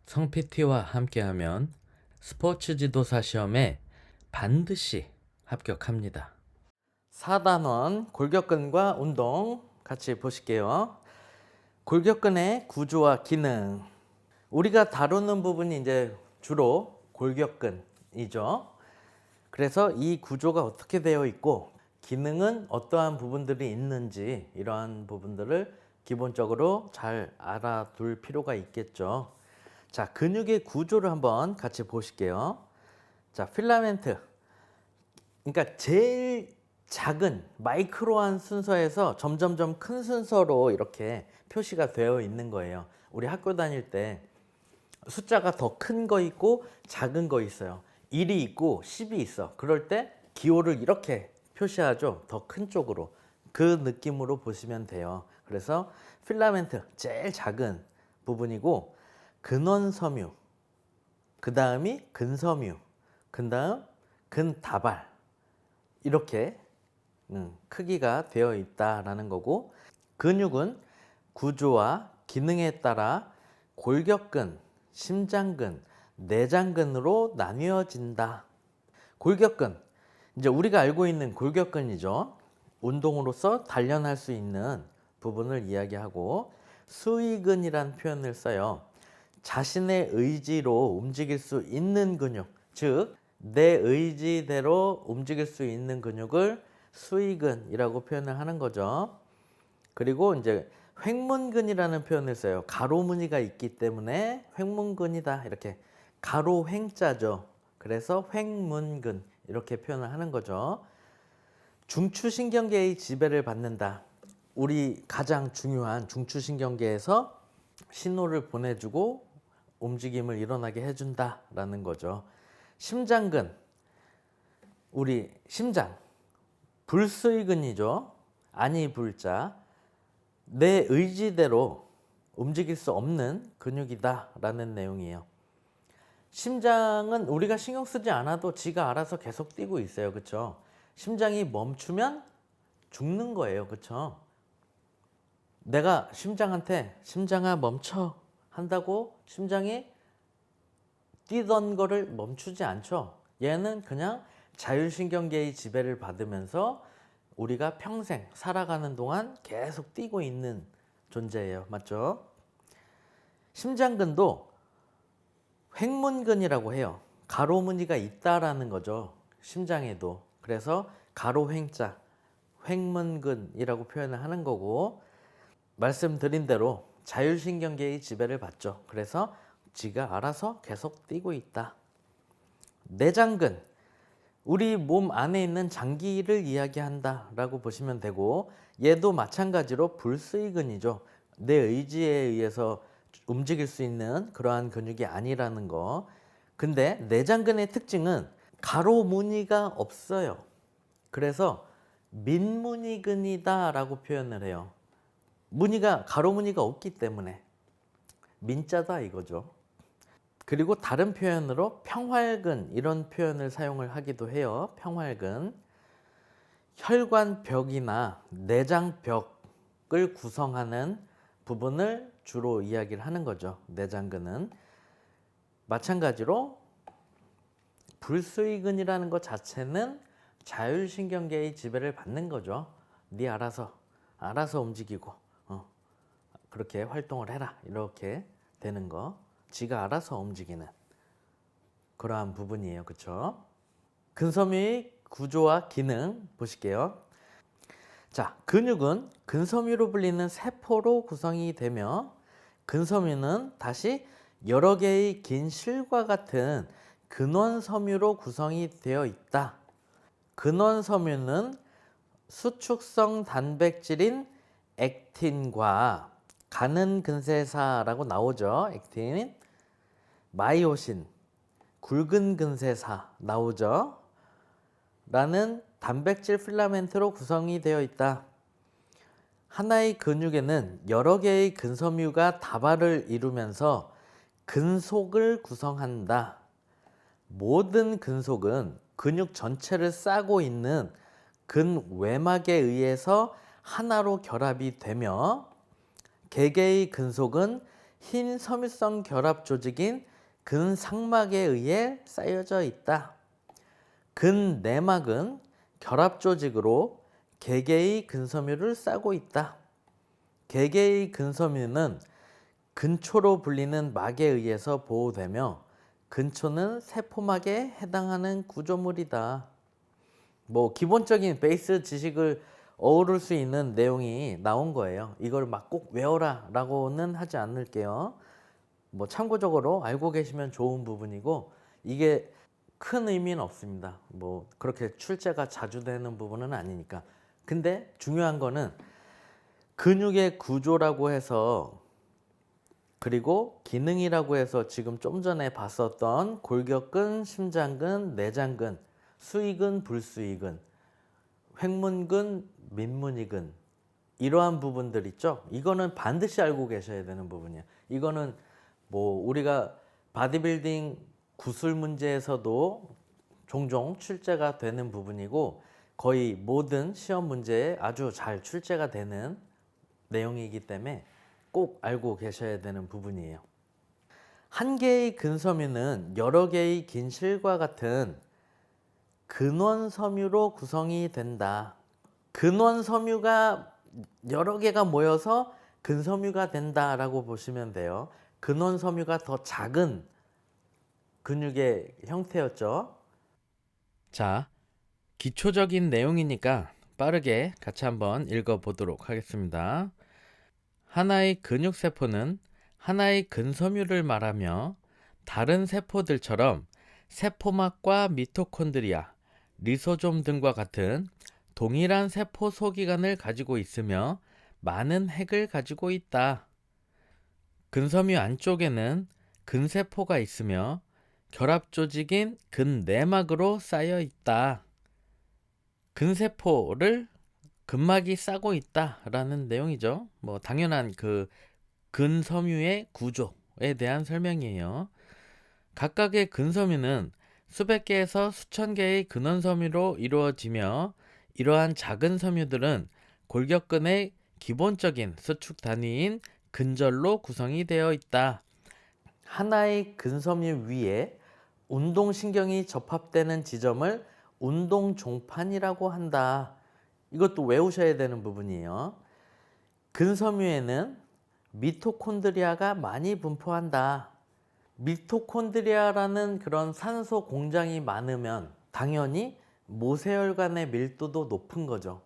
성 PT와 함께하면 스포츠 지도사 시험에 반드시 합격합니다. 4단원 골격근과 운동 같이 보실게요. 골격근의 구조와 기능. 우리가 다루는 부분이 이제 주로 골격근이죠. 그래서 이 구조가 어떻게 되어 있고 기능은 어떠한 부분들이 있는지 이러한 부분들을 기본적으로 잘 알아둘 필요가 있겠죠. 자, 근육의 구조를 한번 같이 보실게요. 자, 필라멘트. 그러니까 제일 작은 마이크로한 순서에서 점점점 큰 순서로 이렇게 표시가 되어 있는 거예요. 우리 학교 다닐 때 숫자가 더 큰 거 있고 작은 거 있어요. 1이 있고 10이 있어. 그럴 때 기호를 이렇게 표시하죠. 더 큰 쪽으로. 그 느낌으로 보시면 돼요. 그래서 필라멘트 제일 작은 부분이고 근원섬유, 그 다음이 근섬유, 그 다음 근다발 이렇게 크기가 되어 있다라는 거고, 근육은 구조와 기능에 따라 골격근, 심장근, 내장근으로 나뉘어진다. 골격근, 이제 우리가 알고 있는 골격근이죠. 운동으로서 단련할 수 있는 부분을 이야기하고, 수위근이란 표현을 써요. 자신의 의지로 움직일 수 있는 근육, 즉 내 의지대로 움직일 수 있는 근육을 수위근이라고 표현을 하는 거죠. 그리고 이제 횡문근이라는 표현을 써요. 가로무늬가 있기 때문에 횡문근이다, 이렇게 가로 횡자죠. 그래서 횡문근 이렇게 표현을 하는 거죠. 중추신경계의 지배를 받는다. 우리 가장 중요한 중추신경계에서 신호를 보내주고 움직임을 일어나게 해준다라는 거죠. 심장근, 우리 심장, 불수의근이죠. 아니 불자, 내 의지대로 움직일 수 없는 근육이다라는 내용이에요. 심장은 우리가 신경 쓰지 않아도 지가 알아서 계속 뛰고 있어요. 그렇죠? 심장이 멈추면 죽는 거예요. 그렇죠? 내가 심장한테 심장아 멈춰 한다고 심장이 뛰던 거를 멈추지 않죠. 얘는 그냥 자율신경계의 지배를 받으면서 우리가 평생 살아가는 동안 계속 뛰고 있는 존재예요. 맞죠? 심장근도 횡문근이라고 해요. 가로무늬가 있다라는 거죠. 심장에도. 그래서 가로횡자, 횡문근이라고 표현을 하는 거고, 말씀드린 대로 자율신경계의 지배를 받죠. 그래서 지가 알아서 계속 뛰고 있다. 내장근, 우리 몸 안에 있는 장기를 이야기한다 라고 보시면 되고, 얘도 마찬가지로 불수의근이죠. 내 의지에 의해서 움직일 수 있는 그러한 근육이 아니라는 거. 근데 내장근의 특징은 가로무늬가 없어요. 그래서 민무늬근이다 라고 표현을 해요. 가로무늬가 없기 때문에 민자다 이거죠. 그리고 다른 표현으로 평활근, 이런 표현을 사용을 하기도 해요. 평활근. 혈관벽이나 내장벽을 구성하는 부분을 주로 이야기를 하는 거죠. 내장근은. 마찬가지로 불수의근이라는 것 자체는 자율신경계의 지배를 받는 거죠. 네 알아서 움직이고 그렇게 활동을 해라, 이렇게 되는 거. 지가 알아서 움직이는 그러한 부분이에요. 그렇죠? 근섬유의 구조와 기능 보실게요. 자, 근육은 근섬유로 불리는 세포로 구성이 되며, 근섬유는 다시 여러 개의 긴 실과 같은 근원섬유로 구성이 되어 있다. 근원섬유는 수축성 단백질인 액틴과 가는 근세사라고 나오죠. 액틴, 마이오신, 굵은 근세사 나오죠. 라는 단백질 필라멘트로 구성이 되어 있다. 하나의 근육에는 여러 개의 근섬유가 다발을 이루면서 근속을 구성한다. 모든 근속은 근육 전체를 싸고 있는 근외막에 의해서 하나로 결합이 되며, 개개의 근속은 흰 섬유성 결합 조직인 근상막에 의해 쌓여져 있다. 근내막은 결합 조직으로 개개의 근섬유를 싸고 있다. 개개의 근섬유는 근초로 불리는 막에 의해서 보호되며 근초는 세포막에 해당하는 구조물이다. 뭐 기본적인 베이스 지식을 어우를 수 있는 내용이 나온 거예요. 이걸 막 꼭 외워라 라고는 하지 않을게요. 뭐 참고적으로 알고 계시면 좋은 부분이고, 이게 큰 의미는 없습니다. 뭐 그렇게 출제가 자주 되는 부분은 아니니까. 근데 중요한 거는 근육의 구조라고 해서, 그리고 기능이라고 해서 지금 좀 전에 봤었던 골격근, 심장근, 내장근, 수의근, 불수의근, 횡문근, 민문이근, 이러한 부분들 있죠. 이거는 반드시 알고 계셔야 되는 부분이에요. 이거는 뭐 우리가 바디빌딩 구술 문제에서도 종종 출제가 되는 부분이고, 거의 모든 시험 문제에 아주 잘 출제가 되는 내용이기 때문에 꼭 알고 계셔야 되는 부분이에요. 한 개의 근섬유는 여러 개의 긴 실과 같은 근원섬유로 구성이 된다. 근원섬유가 여러 개가 모여서 근섬유가 된다라고 보시면 돼요. 근원섬유가 더 작은 근육의 형태였죠. 자, 기초적인 내용이니까 빠르게 같이 한번 읽어보도록 하겠습니다. 하나의 근육세포는 하나의 근섬유를 말하며 다른 세포들처럼 세포막과 미토콘드리아, 리소솜 등과 같은 동일한 세포 소기관을 가지고 있으며 많은 핵을 가지고 있다. 근섬유 안쪽에는 근세포가 있으며 결합 조직인 근내막으로 쌓여 있다. 근세포를 근막이 싸고 있다라는 내용이죠. 뭐 당연한 그 근섬유의 구조에 대한 설명이에요. 각각의 근섬유는 수백 개에서 수천 개의 근원섬유로 이루어지며, 이러한 작은 섬유들은 골격근의 기본적인 수축 단위인 근절로 구성이 되어 있다. 하나의 근섬유 위에 운동신경이 접합되는 지점을 운동종판이라고 한다. 이것도 외우셔야 되는 부분이에요. 근섬유에는 미토콘드리아가 많이 분포한다. 미토콘드리아라는 그런 산소 공장이 많으면 당연히 모세혈관의 밀도도 높은 거죠.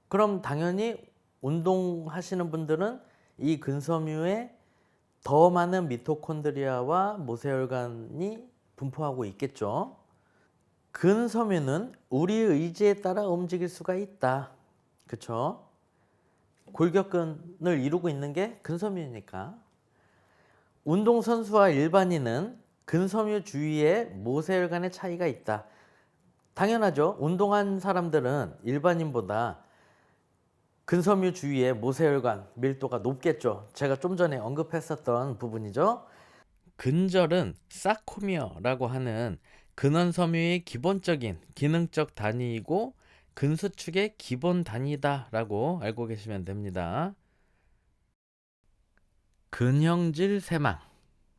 그럼 당연히 운동하시는 분들은 이 근섬유에 더 많은 미토콘드리아와 모세혈관이 분포하고 있겠죠. 근섬유는 우리 의지에 따라 움직일 수가 있다. 그쵸? 골격근을 이루고 있는 게 근섬유니까. 운동선수와 일반인은 근섬유 주위에 모세혈관의 차이가 있다. 당연하죠. 운동한 사람들은 일반인보다 근섬유 주위에 모세혈관 밀도가 높겠죠. 제가 좀 전에 언급했었던 부분이죠. 근절은 사코미어라고 하는 근원섬유의 기본적인 기능적 단위이고 근수축의 기본 단위다라고 알고 계시면 됩니다. 근형질 세망,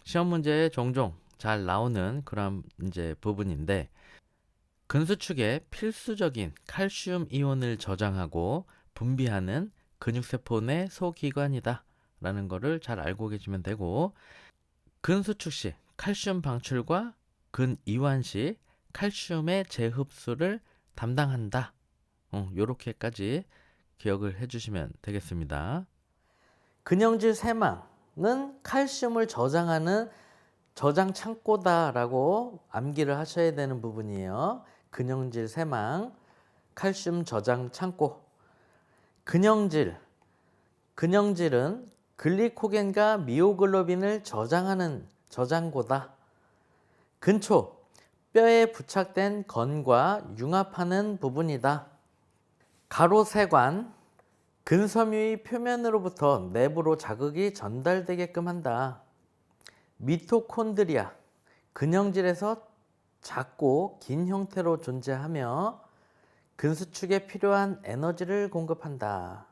시험 문제에 종종 잘 나오는 그런 이제 부분인데, 근수축의 필수적인 칼슘 이온을 저장하고 분비하는 근육세포 내 소기관이다 라는 거를 잘 알고 계시면 되고, 근수축 시 칼슘 방출과 근이완 시 칼슘의 재흡수를 담당한다. 요렇게까지 기억을 해주시면 되겠습니다. 근형질 세망은 칼슘을 저장하는 저장 창고다라고 암기를 하셔야 되는 부분이에요. 근형질 세망, 칼슘 저장 창고. 근형질은 글리코겐과 미오글로빈을 저장하는 저장고다. 근초, 뼈에 부착된 건과 융합하는 부분이다. 가로세관, 근섬유의 표면으로부터 내부로 자극이 전달되게끔 한다. 미토콘드리아, 근형질에서 작고 긴 형태로 존재하며 근수축에 필요한 에너지를 공급한다.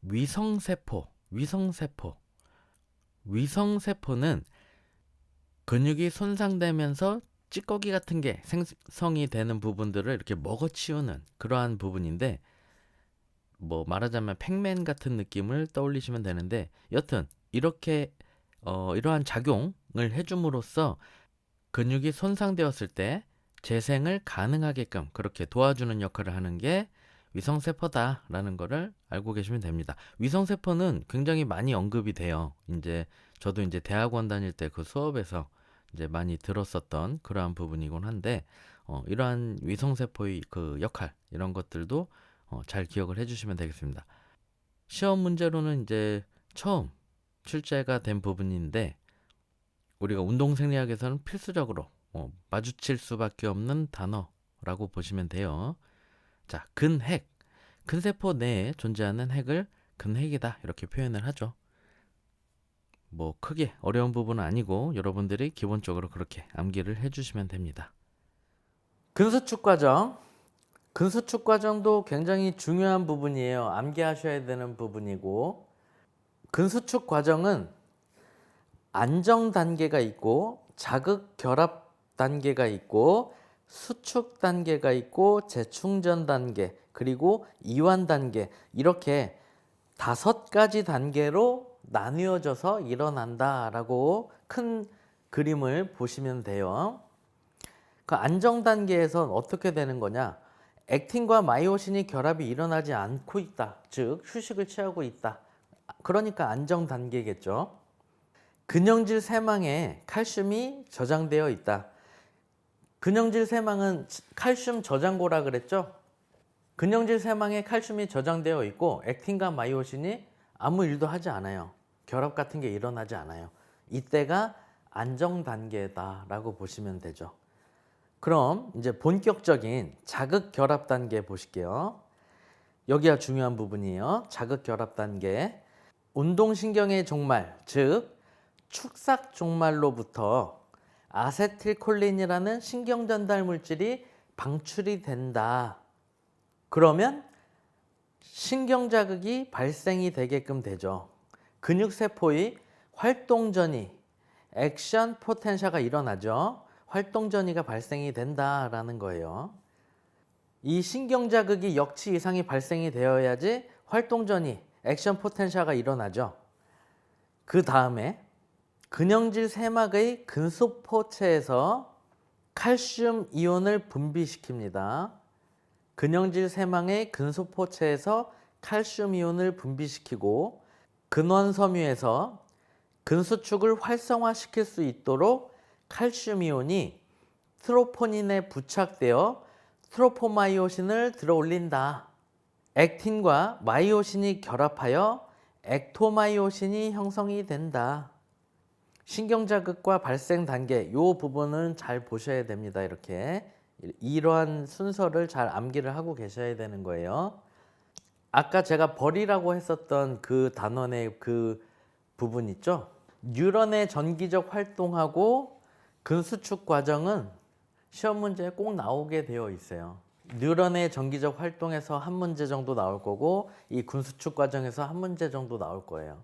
위성세포. 위성세포는 근육이 손상되면서 찌꺼기 같은 게 생성이 되는 부분들을 이렇게 먹어치우는 그러한 부분인데, 뭐 말하자면 팩맨 같은 느낌을 떠올리시면 되는데, 여튼 이렇게 이러한 작용을 해줌으로써 근육이 손상되었을 때 재생을 가능하게끔 그렇게 도와주는 역할을 하는 게 위성세포다라는 거를 알고 계시면 됩니다. 위성세포는 굉장히 많이 언급이 돼요. 저도 대학원 다닐 때 그 수업에서 많이 들었었던 그러한 부분이곤 한데, 이러한 위성세포의 그 역할, 이런 것들도 잘 기억을 해주시면 되겠습니다. 시험 문제로는 처음 출제가 된 부분인데, 우리가 운동생리학에서는 필수적으로 마주칠 수밖에 없는 단어라고 보시면 돼요. 자, 근핵. 근세포 내에 존재하는 핵을 근핵이다, 이렇게 표현을 하죠. 뭐 크게 어려운 부분은 아니고 여러분들이 기본적으로 그렇게 암기를 해주시면 됩니다. 근수축 과정. 근수축 과정도 굉장히 중요한 부분이에요. 암기하셔야 되는 부분이고, 근수축 과정은 안정 단계가 있고 자극 결합 단계가 있고 수축 단계가 있고 재충전 단계, 그리고 이완 단계, 이렇게 5가지 단계로 나뉘어져서 일어난다라고 큰 그림을 보시면 돼요. 그 안정 단계에선 어떻게 되는 거냐? 액틴과 마이오신이 결합이 일어나지 않고 있다. 즉 휴식을 취하고 있다. 그러니까 안정 단계겠죠. 근형질 세망에 칼슘이 저장되어 있다. 근형질 세망은 칼슘 저장고라 그랬죠. 근형질 세망에 칼슘이 저장되어 있고 액틴과 마이오신이 아무 일도 하지 않아요. 결합 같은 게 일어나지 않아요. 이때가 안정 단계다라고 보시면 되죠. 그럼 본격적인 자극 결합 단계 보실게요. 여기가 중요한 부분이에요. 자극 결합 단계. 운동신경의 종말, 즉 축삭 종말로부터 아세틸콜린이라는 신경전달 물질이 방출이 된다. 그러면 신경자극이 발생이 되게끔 되죠. 근육세포의 활동전이, 액션 포텐샤가 일어나죠. 활동전이가 발생이 된다라는 거예요. 이 신경자극이 역치 이상이 발생이 되어야지 활동전이, 액션 포텐샤가 일어나죠. 그 다음에 근형질 세막의 근소포체에서 칼슘 이온을 분비시킵니다. 근형질 세망의 근소포체에서 칼슘 이온을 분비시키고 근원섬유에서 근수축을 활성화시킬 수 있도록 칼슘 이온이 트로포닌에 부착되어 트로포마이오신을 들어올린다. 액틴과 마이오신이 결합하여 액토마이오신이 형성이 된다. 신경자극과 발생 단계, 이 부분은 잘 보셔야 됩니다. 이렇게 이러한 순서를 잘 암기를 하고 계셔야 되는 거예요. 아까 제가 벌이라고 했었던 그 단원의 그 부분 있죠? 뉴런의 전기적 활동하고 근수축 과정은 시험 문제에 꼭 나오게 되어 있어요. 뉴런의 전기적 활동에서 한 문제 정도 나올 거고, 이 근수축 과정에서 한 문제 정도 나올 거예요.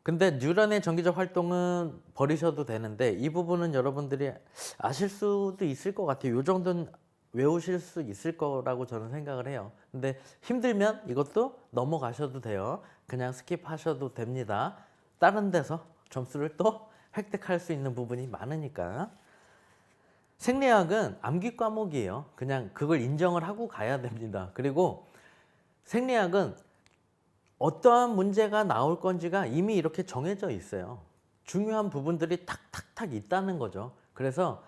근데 뉴런의 전기적 활동은 버리셔도 되는데, 이 부분은 여러분들이 아실 수도 있을 것 같아요. 이 정도는 외우실 수 있을 거라고 저는 생각을 해요. 근데 힘들면 이것도 넘어가셔도 돼요. 그냥 스킵하셔도 됩니다. 다른 데서 점수를 또 획득할 수 있는 부분이 많으니까. 생리학은 암기 과목이에요. 그냥 그걸 인정을 하고 가야 됩니다. 그리고 생리학은 어떠한 문제가 나올 건지가 이미 이렇게 정해져 있어요. 중요한 부분들이 탁탁탁 있다는 거죠. 그래서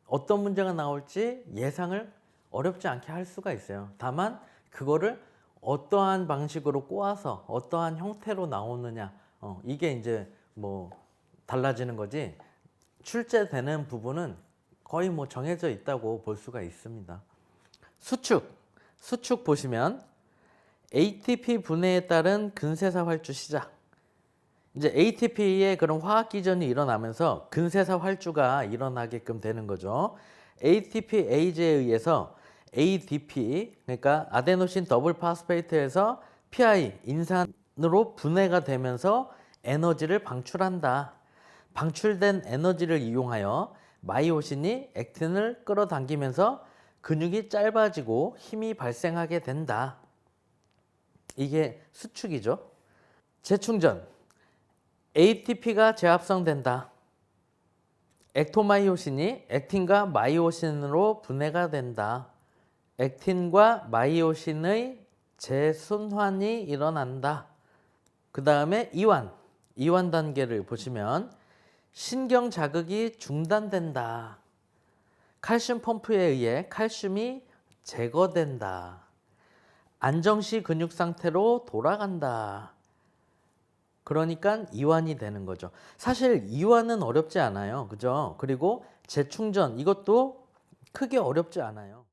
어떤 문제가 나올지 예상을 어렵지 않게 할 수가 있어요. 다만 그거를 어떠한 방식으로 꼬아서 어떠한 형태로 나오느냐, 이게 뭐 달라지는 거지, 출제되는 부분은 거의 뭐 정해져 있다고 볼 수가 있습니다. 수축 보시면 ATP 분해에 따른 근세사 활주 시작. ATP의 그런 화학 기전이 일어나면서 근세사 활주가 일어나게끔 되는 거죠. ATPase에 의해서 ADP, 그러니까 아데노신 더블 파스페이트에서 PI 인산으로 분해가 되면서 에너지를 방출한다. 방출된 에너지를 이용하여 마이오신이 액틴을 끌어당기면서 근육이 짧아지고 힘이 발생하게 된다. 이게 수축이죠. 재충전. ATP가 재합성된다. 액토마이오신이 액틴과 마이오신으로 분해가 된다. 액틴과 마이오신의 재순환이 일어난다. 그 다음에 이완. 이완 단계를 보시면 신경 자극이 중단된다. 칼슘 펌프에 의해 칼슘이 제거된다. 안정시 근육 상태로 돌아간다. 그러니까 이완이 되는 거죠. 사실 이완은 어렵지 않아요. 그죠? 그리고 재충전 이것도 크게 어렵지 않아요.